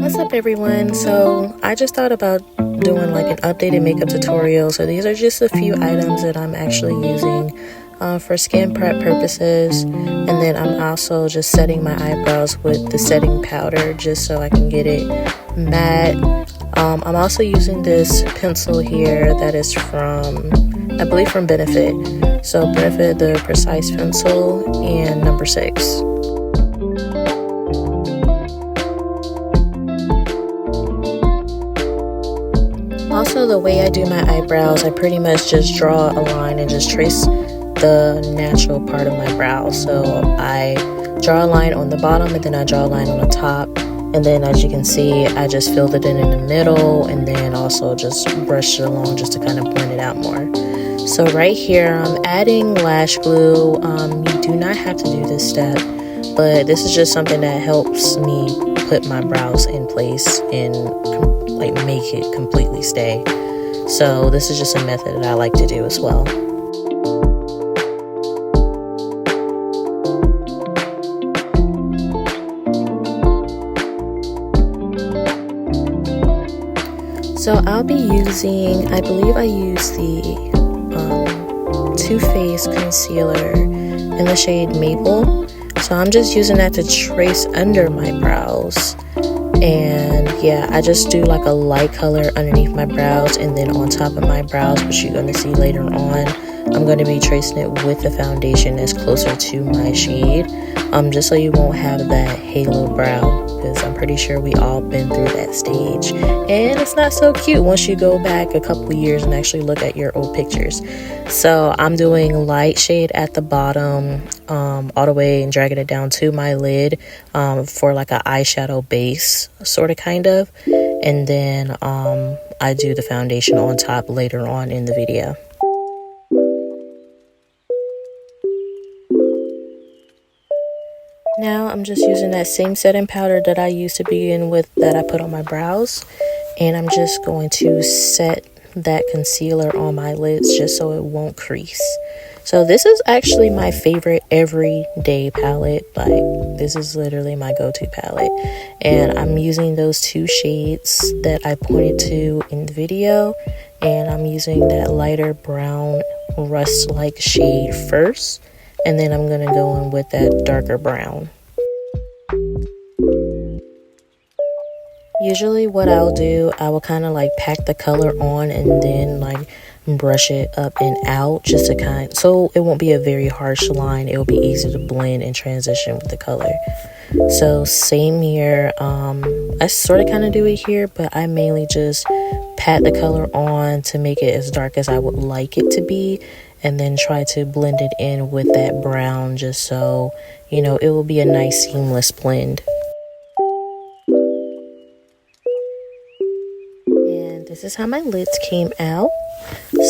What's up everyone? So I just thought about doing like an updated makeup tutorial. So these are just a few items that I'm actually using for skin prep purposes, and then I'm also just setting my eyebrows with the setting powder just so I can get it matte. I'm also using this pencil here that is from, I believe, from Benefit. So Benefit, the Precise Pencil, and number 6. Also, the way I do my eyebrows, I pretty much just draw a line and just trace the natural part of my brow. So I draw a line on the bottom and then I draw a line on the top. And then as you can see, I just filled it in the middle and then also just brushed it along just to kind of blend it out more. So right here, I'm adding lash glue. You do not have to do this step, but this is just something that helps me put my brows in place and like make it completely stay. So this is just a method that I like to do as well. So I'll be using, I believe I use the Too Faced concealer in the shade Maple. So I'm just using that to trace under my brows. And yeah, I just do like a light color underneath my brows and then on top of my brows, which you're going to see later on. I'm going to be tracing it with the foundation that's closer to my shade, just so you won't have that halo brow, because I'm pretty sure we all been through that stage and it's not so cute once you go back a couple of years and actually look at your old pictures. So I'm doing light shade at the bottom all the way and dragging it down to my lid for like an eyeshadow base, sort of, kind of, and then I do the foundation on top later on in the video. Now I'm just using that same setting powder that I used to begin with that I put on my brows, and I'm just going to set that concealer on my lids just so it won't crease. So this is actually my favorite everyday palette. Like, this is literally my go-to palette, and I'm using those two shades that I pointed to in the video, and I'm using that lighter brown rust-like shade first, and then I'm gonna go in with that darker brown. Usually what I'll do, I will kind of like pack the color on and then like brush it up and out just to so it won't be a very harsh line. It will be easy to blend and transition with the color. So same here. I sort of kind of do it here, but I mainly just pat the color on to make it as dark as I would like it to be, and then try to blend it in with that brown just so, you know, it will be a nice seamless blend. And this is how my lids came out.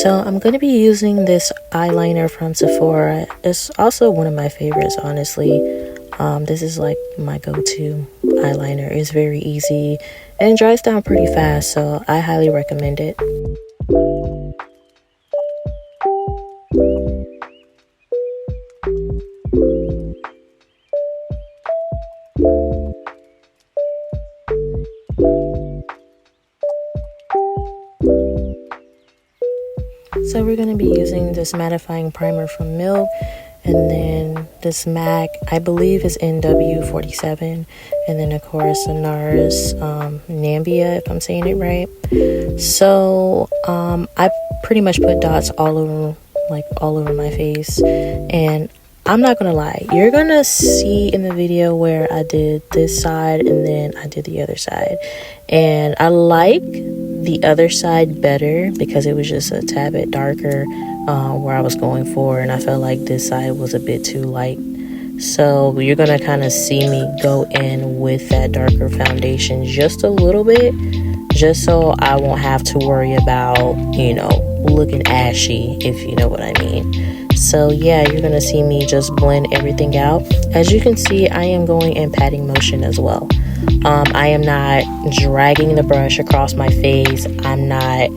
So I'm going to be using this eyeliner from Sephora. It's also one of my favorites, honestly. This is like my go-to eyeliner. It's very easy and it dries down pretty fast, so I highly recommend it. So we're going to be using this mattifying primer from Milk, and then this MAC, I believe, is NW47, and then of course the NARS Nambia, if I'm saying it right. So I pretty much put dots all over my face, and I'm not gonna lie, you're gonna see in the video where I did this side and then I did the other side, and I like the other side better because it was just a tad bit darker where I was going for, and I felt like this side was a bit too light. So you're gonna kind of see me go in with that darker foundation just a little bit, just so I won't have to worry about, you know, looking ashy, if you know what I mean. So yeah, you're gonna see me just blend everything out. As you can see, I am going in patting motion as well. I am not dragging the brush across my face. I'm not,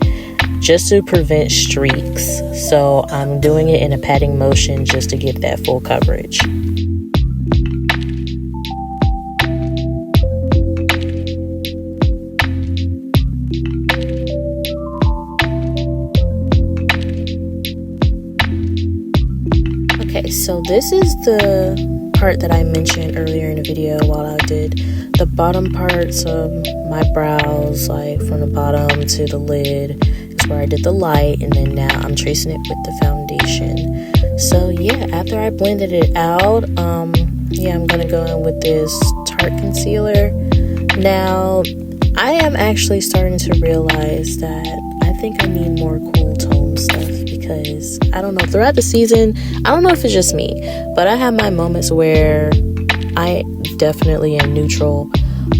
just to prevent streaks. So I'm doing it in a patting motion just to get that full coverage. so this is the part that I mentioned earlier in the video while I did the bottom parts of my brows, like from the bottom to the lid is where I did the light, and then now I'm tracing it with the foundation. So yeah, after I blended it out, yeah, I'm gonna go in with this Tarte concealer. Now I am actually starting to realize that I think I need more cool tone stuff, because I don't know, throughout the season, I don't know if it's just me, but I have my moments where I definitely am neutral,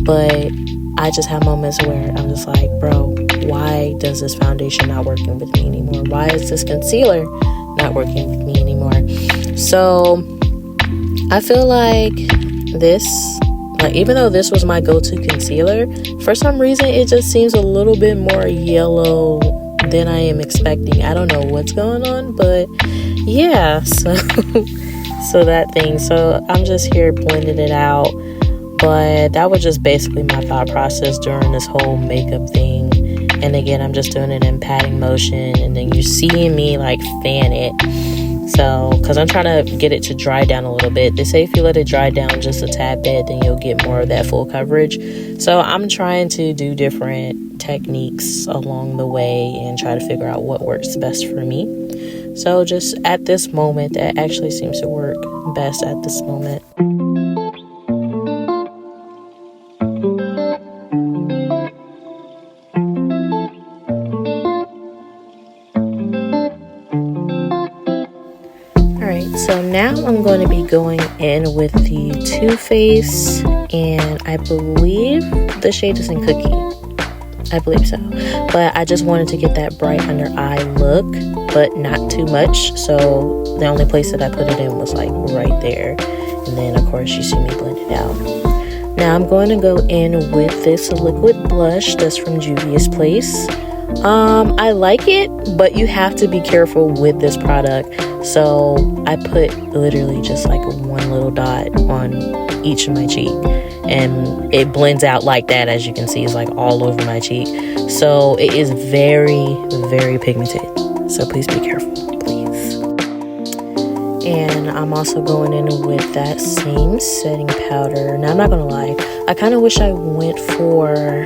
but I just have moments where I'm just like, bro, why does this foundation not working with me anymore? Why is this concealer not working with me anymore? So I feel like this, like, even though this was my go-to concealer, for some reason it just seems a little bit more yellow than I am expecting. I don't know what's going on, but yeah, so so that thing. So I'm just here blending it out, but that was just basically my thought process during this whole makeup thing. And again, I'm just doing it in patting motion, and then you're seeing me like fan it. So, because I'm trying to get it to dry down a little bit. They say if you let it dry down just a tad bit, then you'll get more of that full coverage. So I'm trying to do different techniques along the way and try to figure out what works best for me. So just at this moment, that actually seems to work best at this moment. So now I'm going to be going in with the Too Faced, and I believe the shade is in Cookie. I believe so. But I just wanted to get that bright under eye look, but not too much. So the only place that I put it in was like right there. And then of course you see me blend it out. Now I'm going to go in with this liquid blush that's from Juvia's Place. I like it, but you have to be careful with this product. So I put literally just like one little dot on each of my cheek, and it blends out like that. As you can see, it's like all over my cheek. So it is very, very pigmented. So please be careful, please. And I'm also going in with that same setting powder. Now I'm not gonna lie, I kind of wish I went for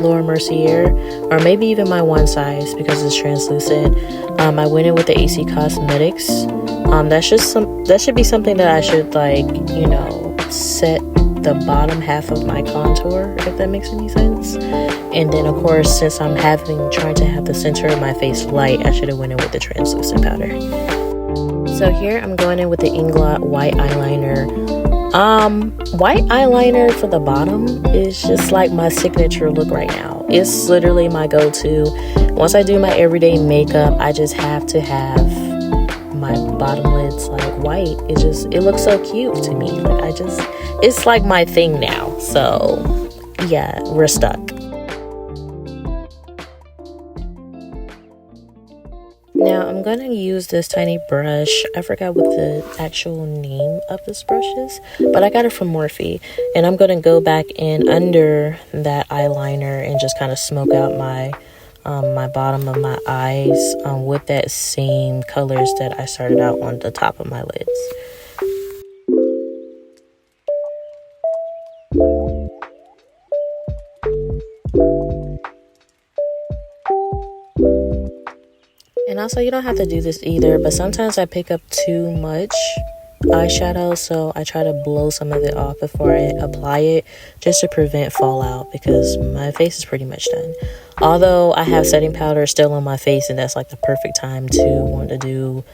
Laura Mercier, or maybe even my one size, because it's translucent. I went in with the AC Cosmetics. That should be something that I should, like, you know, set the bottom half of my contour, if that makes any sense. And then of course, since I'm trying to have the center of my face light, I should have went in with the translucent powder. So here I'm going in with the Inglot white eyeliner. White eyeliner for the bottom is just like my signature look right now. It's literally my go-to. Once I do my everyday makeup, I just have to have my bottom lids like white. It looks so cute to me. Like it's like my thing now. So yeah, we're stuck. Now I'm going to use this tiny brush. I forgot what the actual name of this brush is, but I got it from Morphe. And I'm going to go back in under that eyeliner and just kind of smoke out my my bottom of my eyes with that same colors that I started out on the top of my lids. And also, you don't have to do this either, but sometimes I pick up too much eyeshadow, so I try to blow some of it off before I apply it, just to prevent fallout, because my face is pretty much done. Although I have setting powder still on my face, and that's like the perfect time to want to do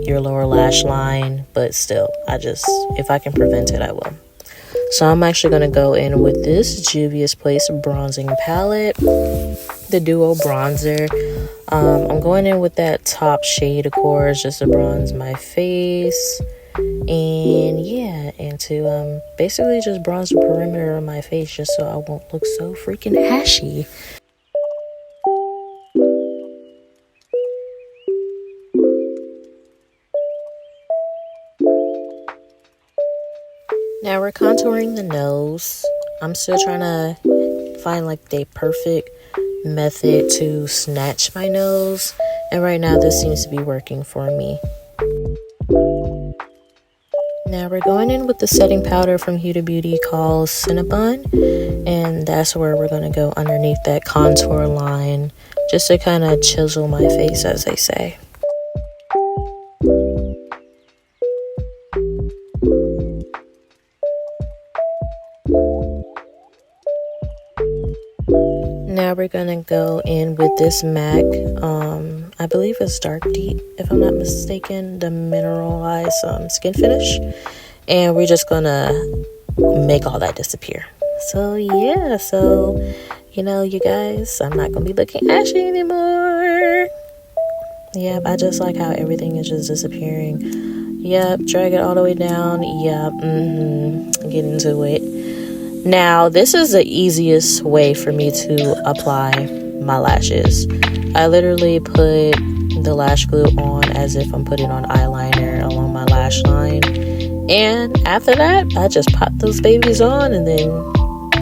your lower lash line, but still, if I can prevent it, I will. So I'm actually going to go in with this Juvia's Place bronzing palette, the Duo Bronzer. I'm going in with that top shade, of course, just to bronze my face. And yeah, and to basically just bronze the perimeter of my face, just so I won't look so freaking ashy. Now we're contouring the nose. I'm still trying to find like the perfect method to snatch my nose, And right now this seems to be working for me. Now we're going in with the setting powder from Huda Beauty called Cinnabon, and that's where we're going to go underneath that contour line just to kind of chisel my face, as they say. Now we're gonna go in with this MAC, I believe it's Dark Deep, if I'm not mistaken, the mineralized skin finish, and we're just gonna make all that disappear. So yeah, you know, you guys, I'm not gonna be looking ashy anymore. Yep, I just like how everything is just disappearing. Yep, drag it all the way down. Yep, get into it. Now, this is the easiest way for me to apply my lashes. I literally put the lash glue on as if I'm putting on eyeliner along my lash line. And after that, I just pop those babies on, and then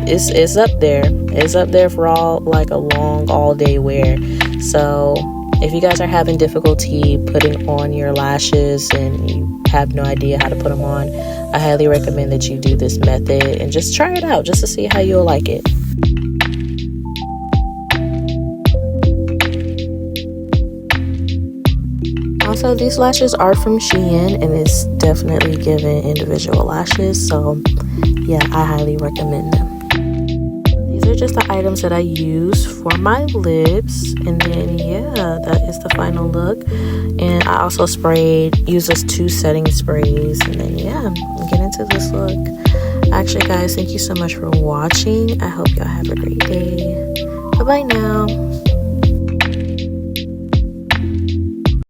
it's up there. It's up there for a long all day wear. So if you guys are having difficulty putting on your lashes and you have no idea how to put them on, I highly recommend that you do this method and just try it out just to see how you'll like it. Also, these lashes are from Shein and it's definitely giving individual lashes, so yeah, I highly recommend them. These are just the items that I use for my lips, and then yeah, that is the final look. And I also use those 2 setting sprays, and then yeah, get into this look. Actually guys, thank you so much for watching. I hope y'all have a great day. Bye bye now.